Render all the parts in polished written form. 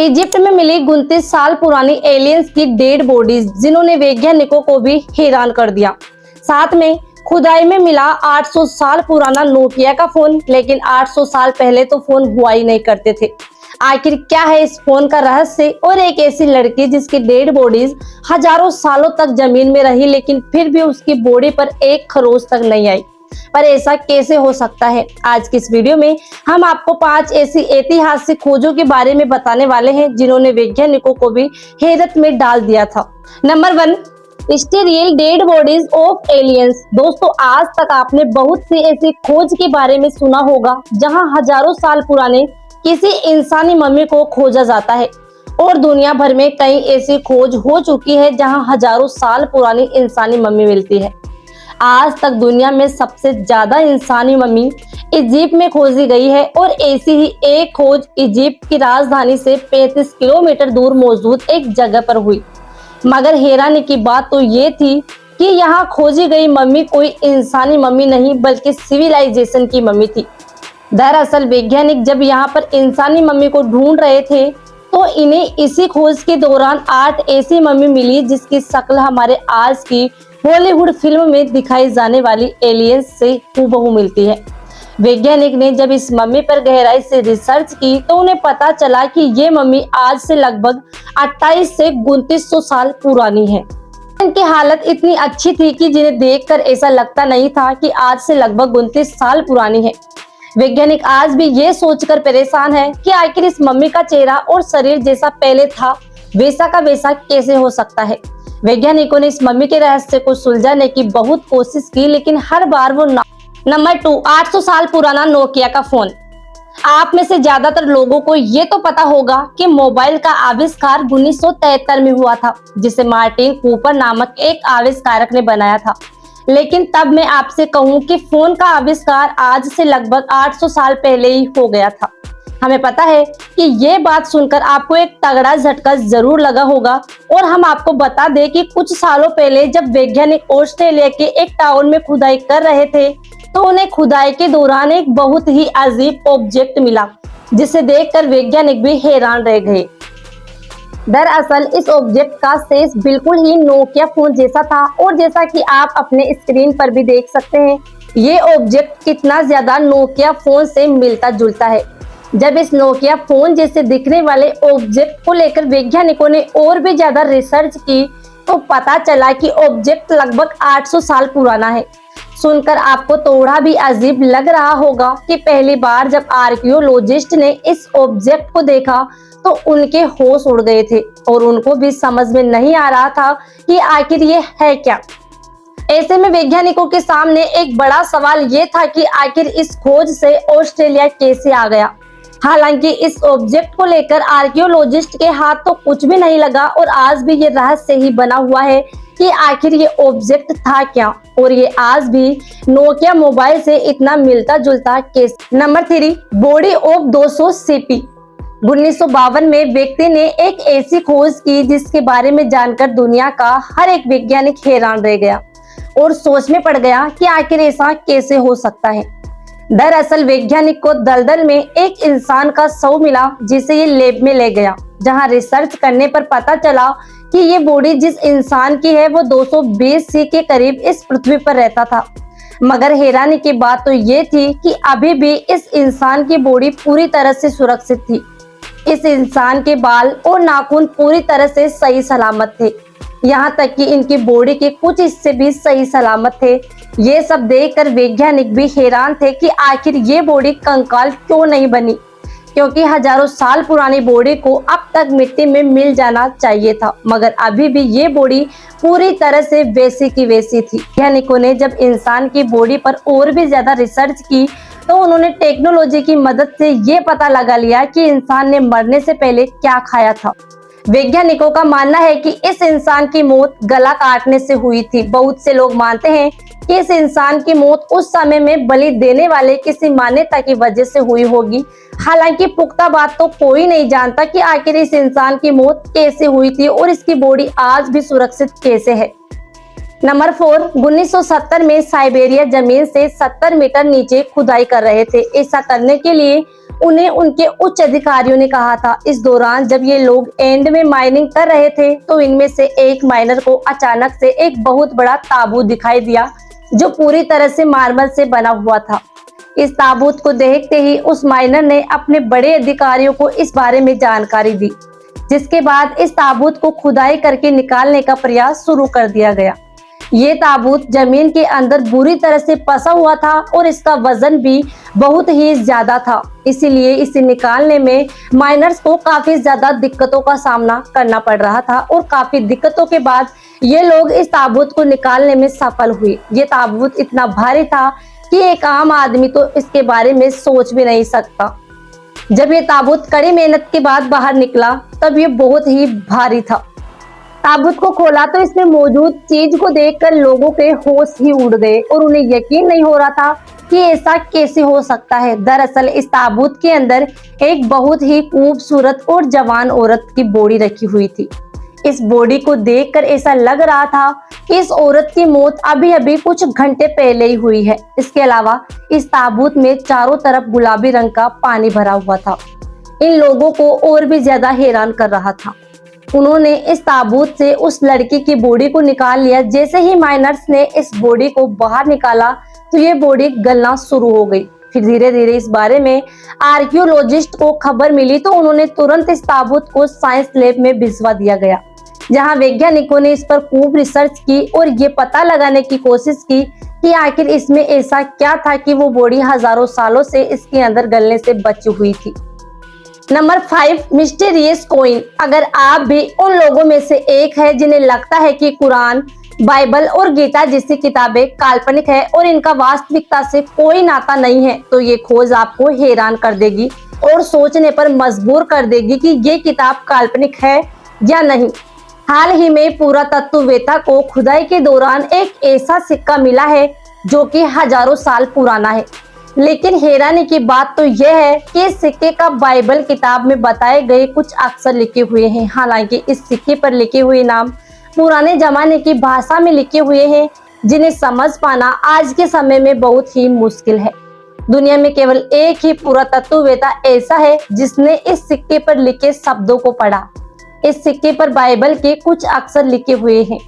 Egypt में मिली 29 साल पुरानी एलियंस की डेड बॉडीज, जिन्होंने वैज्ञानिकों को भी हैरान कर दिया। साथ में खुदाई में मिला 800 साल पुराना नोकिया का फोन, लेकिन 800 साल पहले तो फोन हुआ ही नहीं करते थे। आखिर क्या है इस फोन का रहस्य? और एक ऐसी लड़की जिसकी डेड बॉडीज हजारों सालों तक जमीन में रही, लेकिन फिर भी उसकी बॉडी पर एक खरोच तक नहीं आई। पर ऐसा कैसे हो सकता है? आज की इस वीडियो में हम आपको 5 ऐसी ऐतिहासिक खोजों के बारे में बताने वाले हैं जिन्होंने वैज्ञानिकों को भी हैरत में डाल दिया था। Number 1, sterile dead bodies of aliens. दोस्तों, आज तक आपने बहुत सी ऐसी खोज के बारे में सुना होगा जहां हजारों साल पुराने किसी इंसानी मम्मी को खोजा जाता है, और दुनिया भर में कई ऐसी खोज हो चुकी है जहां हजारों साल पुरानी इंसानी मम्मी मिलती है। आज तक दुनिया में सबसे ज्यादा इंसानी मम्मी इजिप्ट में खोजी गई है, और ऐसी ही एक खोज इजिप्ट की राजधानी से 35 किलोमीटर दूर मौजूद एक जगह पर हुई। मगर हैरानी की बात तो ये थी कि यहाँ खोजी गई मम्मी कोई इंसानी मम्मी नहीं, बल्कि सिविलाइजेशन की मम्मी थी। दरअसल वैज्ञानिक जब यहाँ पर इंसानी मम्मी को ढूंढ रहे थे, तो इन्हें इसी खोज के दौरान 8 ऐसी मम्मी मिली जिसकी शक्ल हमारे आज की हॉलीवुड फिल्म में दिखाई जाने वाली एलियंस से हूबहू मिलती है। वैज्ञानिक ने जब इस मम्मी पर गहराई से रिसर्च की, तो उन्हें पता चला कि ये मम्मी आज से लगभग 28 से 2900 साल पुरानी है। इनकी हालत इतनी अच्छी थी कि जिन्हें देखकर ऐसा लगता नहीं था कि आज से लगभग 29 साल पुरानी है। वैज्ञानिक आज भी ये सोचकर परेशान है कि आखिर इस मम्मी का चेहरा और शरीर जैसा पहले था, वैसा का वैसा कैसे हो सकता है। वैज्ञानिकों ने इस मम्मी के रहस्य को सुलझाने की बहुत कोशिश की, लेकिन हर बार वो नंबर 2, 800 साल पुराना नोकिया का फोन। आप में से ज्यादातर लोगों को ये तो पता होगा कि मोबाइल का आविष्कार 1973 में हुआ था, जिसे मार्टिन कूपर नामक एक आविष्कारक ने बनाया था। लेकिन तब मैं आपसे कहूँ कि फोन का आविष्कार आज से लगभग 800 साल पहले ही हो गया था। हमें पता है कि ये बात सुनकर आपको एक तगड़ा झटका जरूर लगा होगा, और हम आपको बता दें कि कुछ सालों पहले जब वैज्ञानिक ऑस्ट्रेलिया के एक टाउन में खुदाई कर रहे थे, तो उन्हें खुदाई के दौरान एक बहुत ही अजीब ऑब्जेक्ट मिला, जिसे देखकर वैज्ञानिक भी हैरान रह गए। दरअसल इस ऑब्जेक्ट का शेष बिल्कुल ही नोकिया फोन जैसा था, और जैसा कि आप अपने स्क्रीन पर भी देख सकते हैं, ये ऑब्जेक्ट कितना ज्यादा नोकिया फोन से मिलता जुलता है। जब इस नोकिया फोन जैसे दिखने वाले ऑब्जेक्ट को लेकर वैज्ञानिकों ने और भी ज्यादा रिसर्च की, तो पता चला कि ऑब्जेक्ट लगभग 800 साल पुराना है। सुनकर आपको थोड़ा भी अजीब लग रहा होगा कि पहली बार जब आर्कियोलॉजिस्ट ने इस ऑब्जेक्ट को देखा, तो उनके होश उड़ गए थे, और उनको भी समझ में नहीं आ रहा था कि आखिर ये है क्या। ऐसे में वैज्ञानिकों के सामने एक बड़ा सवाल ये था कि आखिर इस खोज से ऑस्ट्रेलिया कैसे आ गया। हालांकि इस ऑब्जेक्ट को लेकर आर्कियोलॉजिस्ट के हाथ तो कुछ भी नहीं लगा, और आज भी ये रहस्य ही बना हुआ है कि आखिर ये ऑब्जेक्ट था क्या, और ये आज भी नोकिया मोबाइल से इतना मिलता जुलता कैसे। Number 3, body of 200 CP. 1952 में व्यक्ति ने एक ऐसी खोज की जिसके बारे में जानकर दुनिया का हर एक वैज्ञानिक हैरान रह गया और सोच में पड़ गया कि आखिर ऐसा कैसे हो सकता है। दरअसल वैज्ञानिक को दलदल में एक इंसान का शव मिला, जिसे ये लैब में ले गया, जहां रिसर्च करने पर पता चला कि ये बॉडी जिस इंसान की है वो 220 सी के करीब इस पृथ्वी पर रहता था। मगर हैरानी की बात तो ये थी कि अभी भी इस इंसान की बॉडी पूरी तरह से सुरक्षित थी। इस इंसान के बाल और नाखून पूरी तरह से सही सलामत थे, यहाँ तक कि इनकी बॉडी के कुछ हिस्से भी सही सलामत थे। ये सब देखकर वैज्ञानिक भी हैरान थे कि आखिर ये बॉडी कंकाल क्यों नहीं बनी, क्योंकि हजारों साल पुरानी बॉडी को अब तक मिट्टी में मिल जाना चाहिए था, मगर अभी भी ये बॉडी पूरी तरह से वैसी की वैसी थी। वैज्ञानिकों ने जब इंसान की बॉडी पर और भी ज्यादा रिसर्च की, तो उन्होंने टेक्नोलॉजी की मदद से ये पता लगा लिया कि इंसान ने मरने से पहले क्या खाया था। वैज्ञानिकों का मानना है कि इस इंसान की मौत गला काटने से हुई थी। बहुत से लोग मानते हैं कि इस इंसान की मौत उस समय में बलि देने वाले किसी मान्यता की वजह से हुई होगी। हालांकि पुख्ता बात तो कोई नहीं जानता कि आखिर इस इंसान की मौत कैसे हुई थी और इसकी बॉडी आज भी सुरक्षित कैसे है। नंबर 4, 1970 में साइबेरिया जमीन से 70 मीटर नीचे खुदाई कर रहे थे। ऐसा करने के लिए उन्हें उनके उच्च अधिकारियों ने कहा था। इस दौरान जब ये लोग एंड में माइनिंग कर रहे थे तो इनमें से एक माइनर को अचानक से एक बहुत बड़ा ताबूत दिखाई दिया जो पूरी तरह से मार्बल से बना हुआ था। इस ताबूत को देखते ही उस माइनर ने अपने बड़े अधिकारियों को इस बारे में जानकारी दी, जिसके बाद इस ताबूत को खुदाई करके निकालने का प्रयास शुरू कर दिया गया। ये ताबूत जमीन के अंदर बुरी तरह से फंसा हुआ था और इसका वजन भी बहुत ही ज्यादा था, इसीलिए इसे निकालने में माइनर्स को काफी ज्यादा दिक्कतों का सामना करना पड़ रहा था और काफी दिक्कतों के बाद ये लोग इस ताबूत को निकालने में सफल हुए। ये ताबूत इतना भारी था कि एक आम आदमी तो इसके बारे में सोच भी नहीं सकता। जब ये ताबूत कड़ी मेहनत के बाद बाहर निकला तब ये बहुत ही भारी था। ताबूत को खोला तो इसमें मौजूद चीज को देखकर लोगों के होश ही उड़ गए और उन्हें यकीन नहीं हो रहा था कि ऐसा कैसे हो सकता है। दरअसल इस ताबूत के अंदर एक बहुत ही खूबसूरत और जवान औरत की बॉडी रखी हुई थी। इस बॉडी को देखकर ऐसा लग रहा था कि इस औरत की मौत अभी अभी कुछ घंटे पहले ही हुई है। इसके अलावा इस ताबूत में चारों तरफ गुलाबी रंग का पानी भरा हुआ था। इन लोगों को और भी ज्यादा हैरान कर रहा था। उन्होंने इस ताबूत से उस लड़की की बॉडी को निकाल लिया। जैसे ही माइनर्स ने इस बॉडी को बाहर निकाला तो ये बॉडी गलना शुरू हो गई। फिर धीरे धीरे इस बारे में आर्कियोलॉजिस्ट को खबर मिली तो उन्होंने तुरंत इस ताबूत को साइंस लैब में भिजवा दिया गया, जहां वैज्ञानिकों ने इस पर खूब रिसर्च की और ये पता लगाने की कोशिश की कि आखिर इसमें ऐसा क्या था कि वो बॉडी हजारों सालों से इसके अंदर गलने से बची हुई थी। Number 5, mysterious coin. अगर आप भी उन लोगों में से एक है जिन्हें लगता है कि कुरान, बाइबल और गीता जैसी किताबें काल्पनिक है और इनका वास्तविकता से कोई नाता नहीं है, तो ये खोज आपको हैरान कर देगी और सोचने पर मजबूर कर देगी कि ये किताब काल्पनिक है या नहीं। हाल ही में पुरातत्ववेत्ता को खुदाई के दौरान एक ऐसा सिक्का मिला है जो कि हजारों साल पुराना है, लेकिन हैरानी की बात तो यह है कि इस सिक्के का बाइबल किताब में बताए गए कुछ अक्षर लिखे हुए हैं। हालांकि इस सिक्के पर लिखे हुए नाम पुराने जमाने की भाषा में लिखे हुए हैं, जिन्हें समझ पाना आज के समय में बहुत ही मुश्किल है। दुनिया में केवल एक ही पुरातत्ववेत्ता ऐसा है जिसने इस सिक्के पर लिखे शब्दों को पढ़ा। इस सिक्के पर बाइबल के कुछ अक्षर लिखे हुए हैं।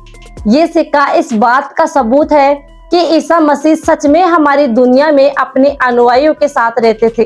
ये सिक्का इस बात का सबूत है कि ईसा मसीह सच में हमारी दुनिया में अपने अनुयायियों के साथ रहते थे।